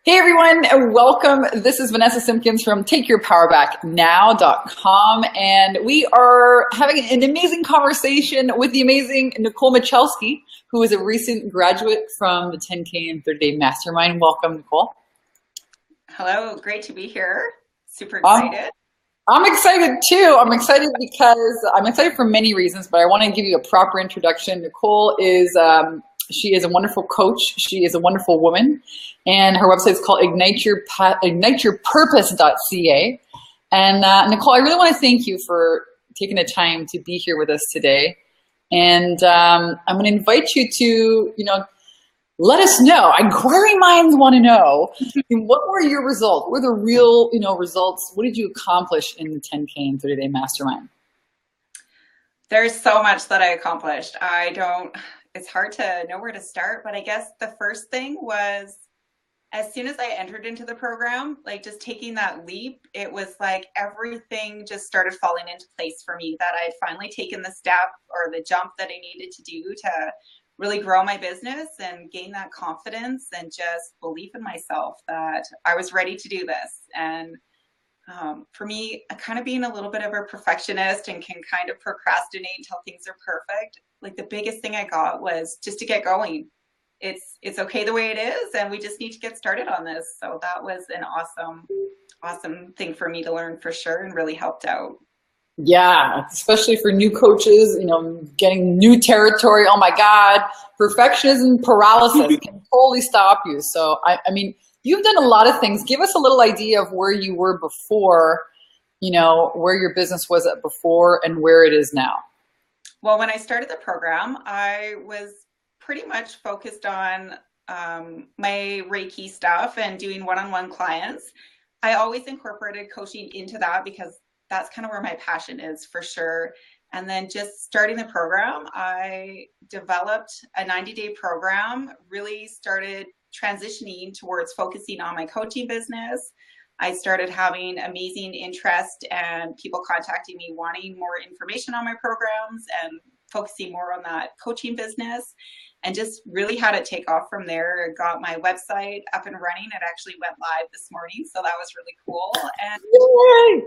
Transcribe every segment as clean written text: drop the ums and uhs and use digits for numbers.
Hey everyone, welcome. This is Vanessa Simpkins from TakeYourPowerBackNow.com, and we are having an amazing conversation with the amazing Nicole Michalski, who is a recent graduate from the 10K and 30-day Mastermind. Welcome, Nicole. Hello, great to be here. Super Um, excited. I'm excited too. I'm excited because I'm excited for many reasons, but I want to give you a proper introduction. Nicole is she is a wonderful coach. She is a wonderful woman, and her website is called igniteyourpurpose.ca. And Nicole, I really want to thank you for taking the time to be here with us today. And I'm going to invite you to, let us know. Inquiring minds want to know, what were your results? What were the real, results? What did you accomplish in the 10K and 30-day Mastermind? There's so much that I accomplished. It's hard to know where to start, but I guess the first thing was as soon as I entered into the program, like just taking that leap, it was like everything just started falling into place for me, that I'd finally taken the step or the jump that I needed to do to really grow my business and gain that confidence and just belief in myself that I was ready to do this. And for me, kind of being a little bit of a perfectionist and can kind of procrastinate until things are perfect. Like the biggest thing I got was just to get going. It's okay the way it is, and we just need to get started on this. So that was an awesome thing for me to learn for sure, and really helped out. Yeah, especially for new coaches, getting new territory. Oh my God, perfectionism paralysis can totally stop you. So, I mean, you've done a lot of things. Give us a little idea of where you were before, where your business was at before and where it is now. Well, when I started the program, I was pretty much focused on my Reiki stuff and doing one-on-one clients. I always incorporated coaching into that because that's kind of where my passion is for sure. And then just starting the program, I developed a 90-day program, really started transitioning towards focusing on my coaching business. I started having amazing interest and people contacting me wanting more information on my programs and focusing more on that coaching business, and just really had it take off from there. I got my website up and running. It actually went live this morning, so that was really cool. And Yay!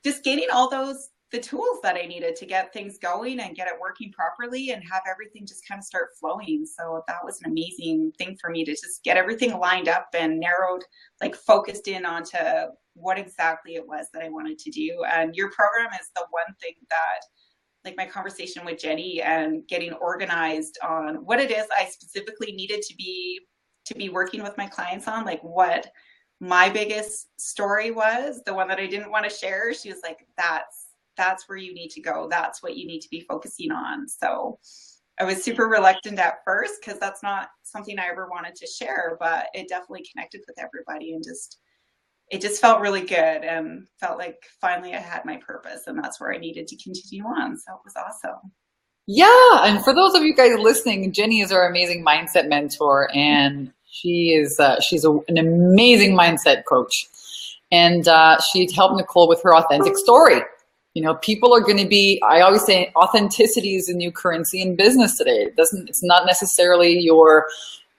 just getting all the tools that I needed to get things going and get it working properly and have everything just kind of start flowing. So that was an amazing thing for me to just get everything lined up and narrowed, like focused in onto what exactly it was that I wanted to do. And your program is the one thing that, like my conversation with Jenny and getting organized on what it is I specifically needed to be working with my clients on, like what my biggest story was, the one that I didn't want to share. She was like, that's where you need to go. That's what you need to be focusing on. So I was super reluctant at first because that's not something I ever wanted to share, but it definitely connected with everybody, and it just felt really good and felt like finally I had my purpose, and that's where I needed to continue on. So it was awesome. Yeah, and for those of you guys listening, Jenny is our amazing mindset mentor, and she's an amazing mindset coach, and she helped Nicole with her authentic story. People are going to be, I always say, authenticity is the new currency in business today. It's not necessarily your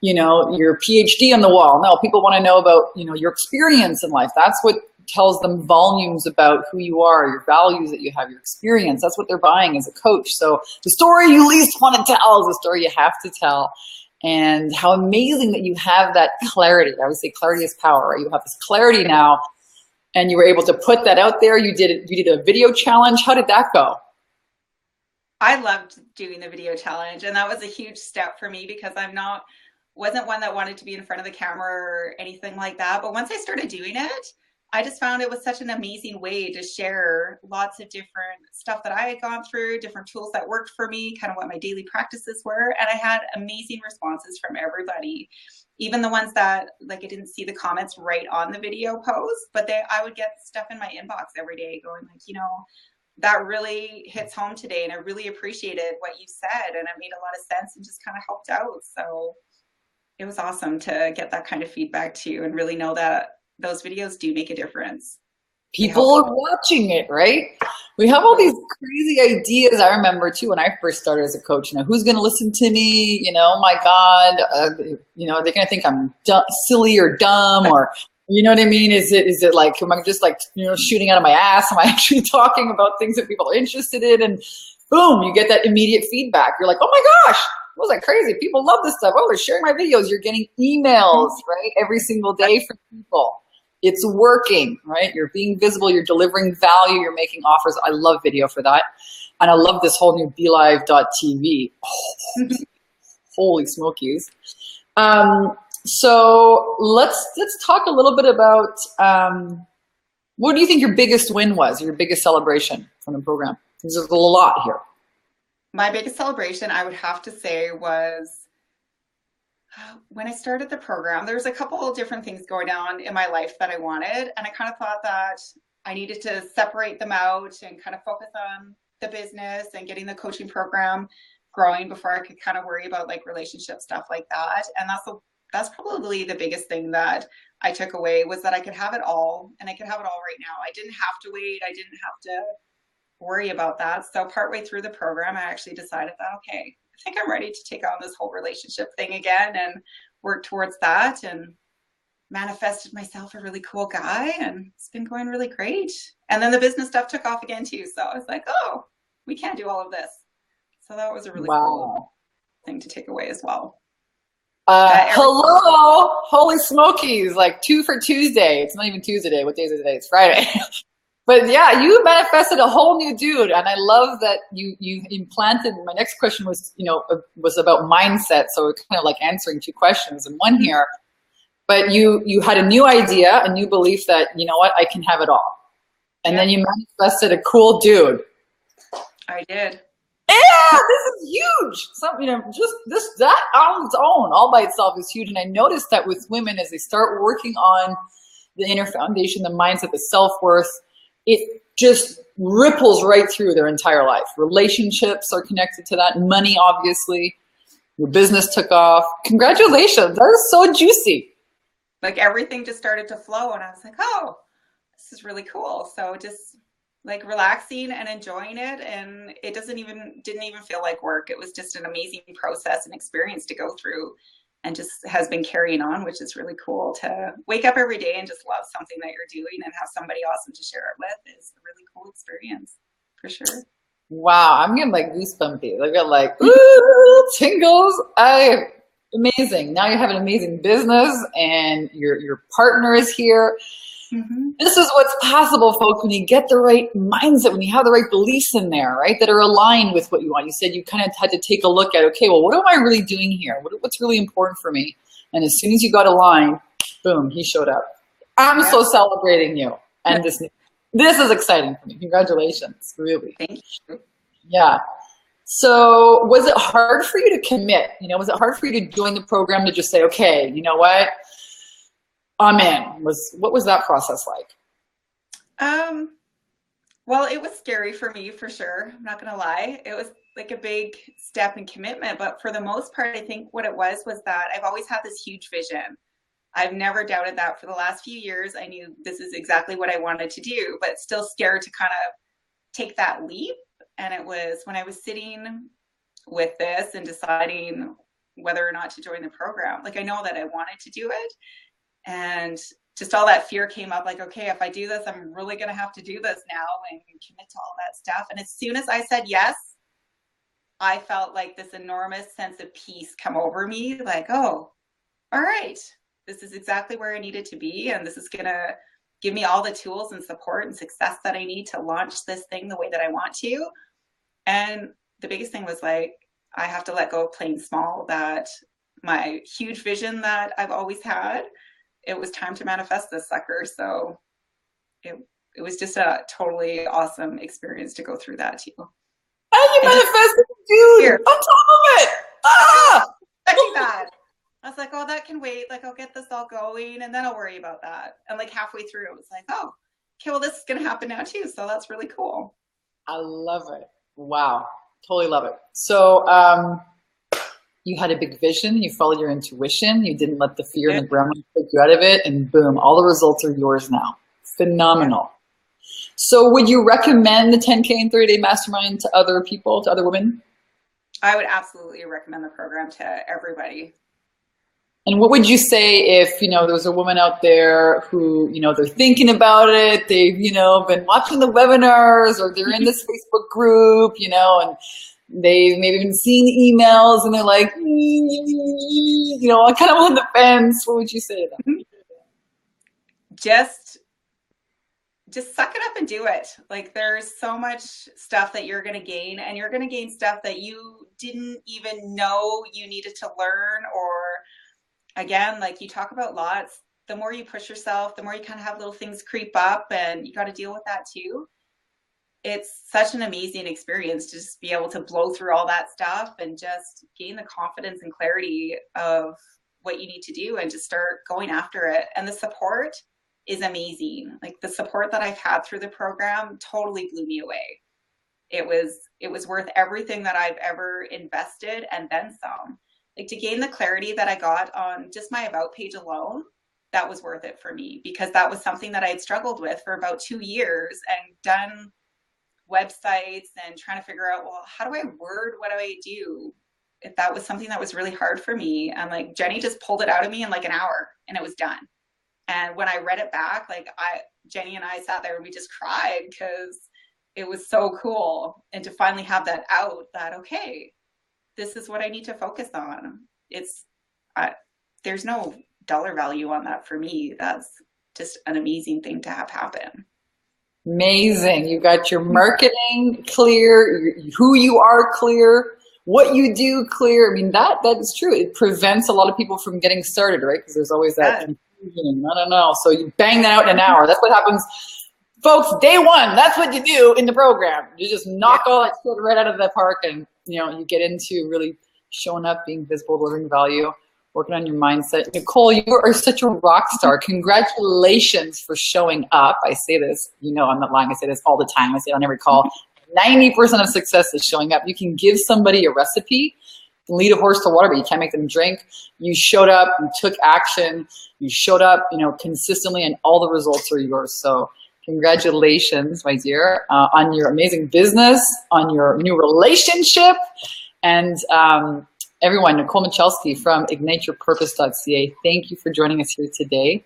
PhD on the wall. No, people want to know about, your experience in life. That's what tells them volumes about who you are, your values that you have, your experience. That's what they're buying as a coach. So the story you least want to tell is the story you have to tell. And how amazing that you have that clarity. I would say clarity is power, right? You have this clarity now, and you were able to put that out there. You did a video challenge. How did that go? I loved doing the video challenge, and that was a huge step for me because wasn't one that wanted to be in front of the camera or anything like that. But once I started doing it, I just found it was such an amazing way to share lots of different stuff that I had gone through, different tools that worked for me, kind of what my daily practices were. And I had amazing responses from everybody, even the ones that, like, I didn't see the comments right on the video post, but I would get stuff in my inbox every day going like, that really hits home today, and I really appreciated what you said, and it made a lot of sense and just kind of helped out. So it was awesome to get that kind of feedback too, and really know that those videos do make a difference. People are watching it, right? We have all these crazy ideas. I remember too when I first started as a coach. Who's going to listen to me? Oh my God. They're going to think I'm silly or dumb, or you know what I mean? Is it like, am I just like shooting out of my ass? Am I actually talking about things that people are interested in? And boom, you get that immediate feedback. You're like, oh my gosh, was that crazy? People love this stuff. Oh, they're sharing my videos. You're getting emails, right? Every single day from people. It's working, right? You're being visible. You're delivering value. You're making offers. I love video for that. And I love this whole new BeLive.tv. Oh, holy smokies. So let's talk a little bit about what do you think your biggest win was, your biggest celebration from the program? There's a lot here. My biggest celebration, I would have to say, was when I started the program. There was a couple of different things going on in my life that I wanted, and I kind of thought that I needed to separate them out and kind of focus on the business and getting the coaching program growing before I could kind of worry about like relationship stuff like that. And that's probably the biggest thing that I took away, was that I could have it all, and I could have it all right now. I didn't have to wait. I didn't have to worry about that. So partway through the program, I actually decided that, okay, I think I'm ready to take on this whole relationship thing again and work towards that, and manifested myself a really cool guy, and it's been going really great. And then the business stuff took off again too. So I was like, oh, we can't do all of this. So that was a really cool thing to take away as well. Hello, holy smokies, like 2 for Tuesday. It's not even Tuesday. What day is it today? It's Friday. But yeah, you manifested a whole new dude, and I love that you implanted. My next question was, was about mindset, so it's kind of like answering 2 questions in one here. But you had a new idea, a new belief that, you know what, I can have it all, and then you manifested a cool dude. I did. Yeah, this is huge. Just that on its own, all by itself, is huge. And I noticed that with women, as they start working on the inner foundation, the mindset, the self-worth, it just ripples right through their entire life. Relationships are connected to that. Money, obviously. Your business took off. Congratulations. That is so juicy. Like everything just started to flow, and I was like, oh, this is really cool. So just like relaxing and enjoying it. And it didn't even feel like work. It was just an amazing process and experience to go through, and just has been carrying on, which is really cool. To wake up every day and just love something that you're doing and have somebody awesome to share it with is a really cool experience, for sure. Wow, I'm getting like goosebumpy. I got like, ooh, tingles. Amazing. Now you have an amazing business, and your partner is here. Mm-hmm. This is what's possible, folks, when you get the right mindset, when you have the right beliefs in there, right, that are aligned with what you want. You said you kind of had to take a look at, okay, well, what am I really doing here? What's really important for me? And as soon as you got aligned, boom, he showed up. I'm so celebrating you. And this is exciting for me. Congratulations, really. Thank you. Yeah. So was it hard for you to commit? Was it hard for you to join the program, to just say, okay, you know what? I'm in. What was that process like? Well, it was scary for me, for sure. I'm not gonna lie. It was like a big step in commitment, but for the most part, I think what it was that I've always had this huge vision. I've never doubted that. For the last few years, I knew this is exactly what I wanted to do, but still scared to kind of take that leap. And it was when I was sitting with this and deciding whether or not to join the program. Like, I know that I wanted to do it, and just all that fear came up, like, okay, if I do this, I'm really going to have to do this now and commit to all that stuff. And as soon as I said yes, I felt like this enormous sense of peace come over me, like, oh, all right, this is exactly where I needed to be. And this is going to give me all the tools and support and success that I need to launch this thing the way that I want to. And the biggest thing was, like, I have to let go of playing small, that my huge vision that I've always had, it was time to manifest this sucker. So it was just a totally awesome experience to go through that too. And you manifested, dude, on top of it. Expecting that. I was like, oh, that can wait. Like, I'll get this all going, and then I'll worry about that. And like halfway through, it was like, oh, okay, well, this is going to happen now too. So that's really cool. I love it. Wow. Totally love it. So, you had a big vision, you followed your intuition, you didn't let the fear and the gremlin take you out of it, and boom, all the results are yours now. Phenomenal. So would you recommend the 10K and 30-day mastermind to other people, to other women? I would absolutely recommend the program to everybody. And what would you say if, you know, there's a woman out there who, you know, they're thinking about it, they've, you know, been watching the webinars, or they're in this Facebook group, you know, and they've maybe been seeing the emails and they're like, you know, I'm kind of on the fence. What would you say to them? Just suck it up and do it. Like, there's so much stuff that you're going to gain, and you're going to gain stuff that you didn't even know you needed to learn. Or again, like you talk about lots, the more you push yourself, the more you kind of have little things creep up, and you got to deal with that too. It's such an amazing experience to just be able to blow through all that stuff and just gain the confidence and clarity of what you need to do and just start going after it. And the support is amazing. Like, the support that I've had through the program totally blew me away. It was worth everything that I've ever invested and then some. Like, to gain the clarity that I got on just my about page alone, that was worth it for me, because that was something that I had struggled with for about 2 years and done websites and trying to figure out, well, how do I word, what do I do? If that was something that was really hard for me, and like Jenny just pulled it out of me in like an hour and it was done. And when I read it back, like Jenny and I sat there and we just cried, because it was so cool. And to finally have that out, that, okay, this is what I need to focus on. There's no dollar value on that for me. That's just an amazing thing to have happen. Amazing. You got your marketing clear, who you are clear, what you do clear. I mean, that is true. It prevents a lot of people from getting started, right? Because there's always that confusion. I don't know. So you bang that out in an hour. That's what happens. Folks, day one, that's what you do in the program. You just knock all that shit right out of the park, and, you know, you get into really showing up, being visible, delivering value, working on your mindset. Nicole, you are such a rock star. Congratulations for showing up. I say this, you know, I'm not lying. I say this all the time. I say it on every call. 90% of success is showing up. You can give somebody a recipe, lead a horse to water, but you can't make them drink. You showed up, you took action, you showed up, you know, consistently, and all the results are yours. So congratulations, my dear, on your amazing business, on your new relationship, and everyone, Nicole Michalski from igniteyourpurpose.ca. Thank you for joining us here today.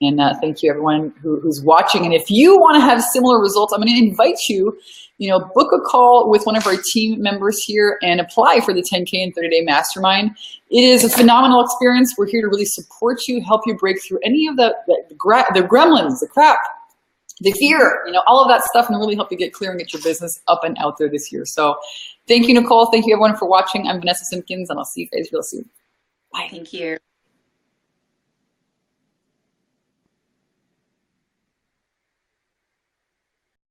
And thank you, everyone who's watching. And if you want to have similar results, I'm going to invite you, you know, book a call with one of our team members here and apply for the 10K and 30-day mastermind. It is a phenomenal experience. We're here to really support you, help you break through any of the gremlins, the crap, the fear, you know, all of that stuff, and really help you get clear and get your business up and out there this year. So thank you, Nicole. Thank you, everyone, for watching. I'm Vanessa Simpkins, and I'll see you guys real soon. Bye. Thank you.